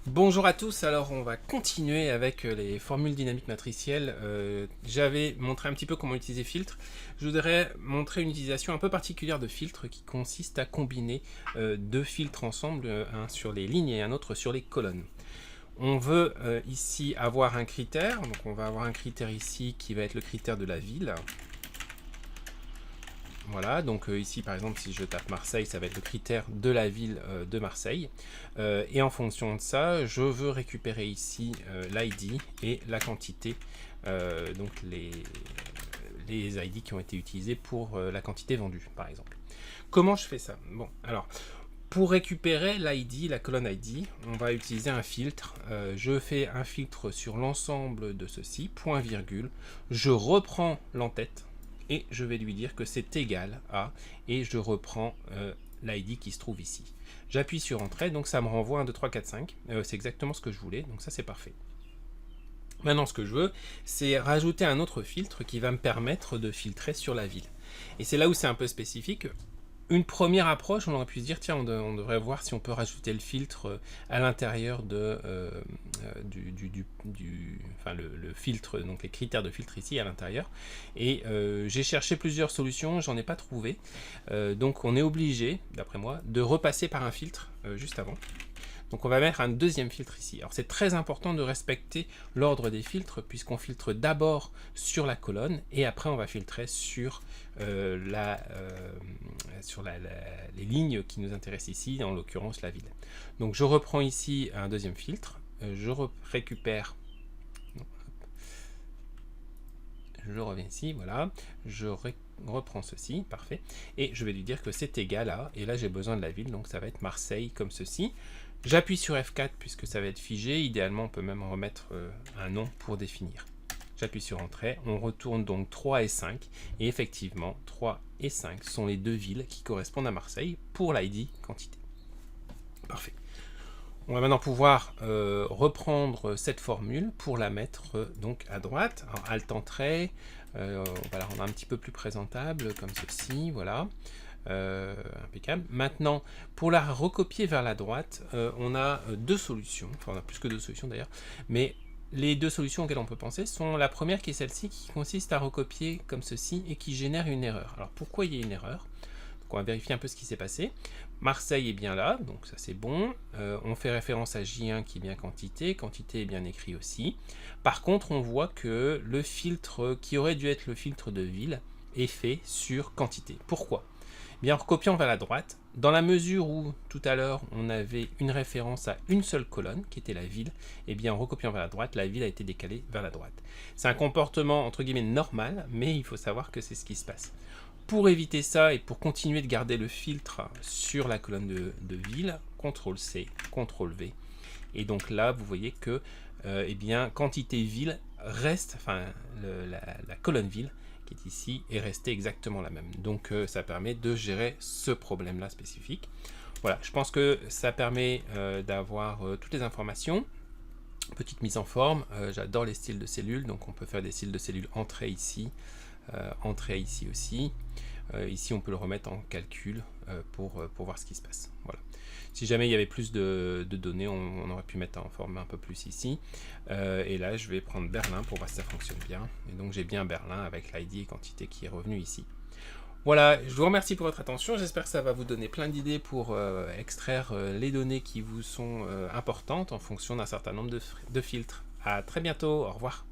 Bonjour à tous, alors on va continuer avec les formules dynamiques matricielles. J'avais montré un petit peu comment utiliser filtre. Je voudrais montrer une utilisation un peu particulière de filtre qui consiste à combiner deux filtres ensemble, un sur les lignes et un autre sur les colonnes. On veut ici avoir un critère, donc on va avoir un critère ici qui va être le critère de la ville. Voilà, donc ici par exemple si je tape Marseille, ça va être le critère de la ville de Marseille. Et en fonction de ça, je veux récupérer ici l'ID et la quantité, donc les ID qui ont été utilisés pour la quantité vendue par exemple. Comment je fais ça? Bon, alors pour récupérer l'ID, la colonne ID, on va utiliser un filtre. Je fais un filtre sur l'ensemble de ceci, point virgule. Je reprends l'entête et je vais lui dire que c'est égal à, et je reprends l'ID qui se trouve ici. J'appuie sur Entrée, donc ça me renvoie 1, 2, 3, 4, 5. C'est exactement ce que je voulais, donc ça c'est parfait. Maintenant, ce que je veux, c'est rajouter un autre filtre qui va me permettre de filtrer sur la ville. Et c'est là où c'est un peu spécifique. Une première approche, on aurait pu se dire, tiens, on devrait voir si on peut rajouter le filtre à l'intérieur de, le filtre, donc les critères de filtre ici à l'intérieur. Et j'ai cherché plusieurs solutions, j'en ai pas trouvé. Donc on est obligé, d'après moi, de repasser par un filtre juste avant. Donc on va mettre un deuxième filtre ici. Alors c'est très important de respecter l'ordre des filtres puisqu'on filtre d'abord sur la colonne et après on va filtrer sur, les lignes qui nous intéressent ici, en l'occurrence la ville. Donc je reprends ici un deuxième filtre, je récupère, je reviens ici, voilà, je reprends ceci, parfait, et je vais lui dire que c'est égal à, et là j'ai besoin de la ville, donc ça va être Marseille comme ceci. J'appuie sur F4 puisque ça va être figé, idéalement on peut même remettre un nom pour définir. J'appuie sur Entrée, on retourne donc 3 et 5, et effectivement 3 et 5 sont les deux villes qui correspondent à Marseille pour l'ID quantité. Parfait. On va maintenant pouvoir reprendre cette formule pour la mettre donc à droite. Alors, Alt Entrée, on va la rendre un petit peu plus présentable comme ceci, voilà. Impeccable. Maintenant, pour la recopier vers la droite, on a deux solutions, enfin on a plus que deux solutions d'ailleurs, mais les deux solutions auxquelles on peut penser sont la première qui est celle-ci, qui consiste à recopier comme ceci et qui génère une erreur. Alors pourquoi il y a une erreur? Donc on va vérifier un peu ce qui s'est passé. Marseille est bien là, donc ça c'est bon. On fait référence à J1 qui est bien quantité, quantité est bien écrit aussi. Par contre, on voit que le filtre qui aurait dû être le filtre de ville est fait sur quantité. Pourquoi? Bien, en recopiant vers la droite, dans la mesure où tout à l'heure on avait une référence à une seule colonne qui était la ville, et bien en recopiant vers la droite, la ville a été décalée vers la droite. C'est un comportement entre guillemets normal, mais il faut savoir que c'est ce qui se passe. Pour éviter ça et pour continuer de garder le filtre sur la colonne de ville, CTRL-C, CTRL-V. Et donc là, vous voyez que eh bien, quantité ville reste, enfin la colonne ville qui est ici est restée exactement la même. Donc ça permet de gérer ce problème-là spécifique. Voilà, je pense que ça permet d'avoir toutes les informations. Petite mise en forme, j'adore les styles de cellules, donc on peut faire des styles de cellules entrée ici, entrée ici aussi. Ici on peut le remettre en calcul pour voir ce qui se passe. Voilà. Si jamais il y avait plus de données, on aurait pu mettre en forme un peu plus ici. Et là je vais prendre Berlin pour voir si ça fonctionne bien. Et donc j'ai bien Berlin avec l'ID et quantité qui est revenu ici. Voilà, je vous remercie pour votre attention, j'espère que ça va vous donner plein d'idées pour extraire les données qui vous sont importantes en fonction d'un certain nombre de filtres. A très bientôt, au revoir.